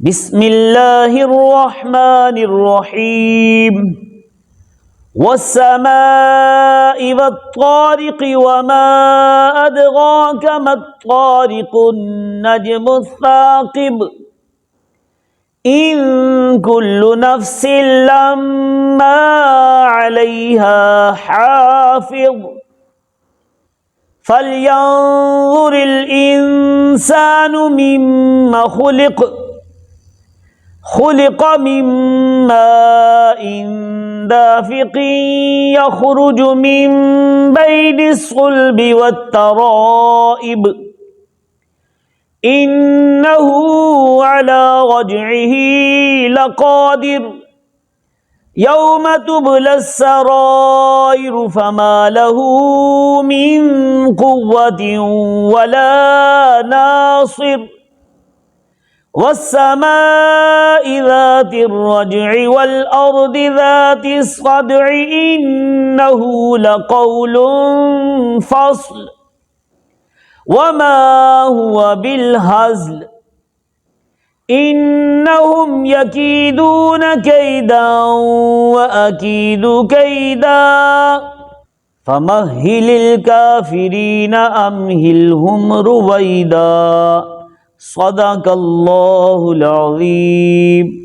بسم اللہ الرحمن الرحیم والسماء والطارق وما أدراك ما الطارق النجم الثاقب إن كل نفس لما عليها حافظ فلينظر الإنسان مما خلق من ماء دافق يخرج من بين الصلب والترائب إنه على رجعه لقادر يوم تبلى السرائر فما له من قوة ولا ناصر والسماء ذات الرجع والأرض ذات الصدع إنه لقول فصل وما هو بالهزل إنهم يكيدون كيدا وأكيد كيدا فمهل الكافرين أمهلهم رويدا صدق اللہ العظیم.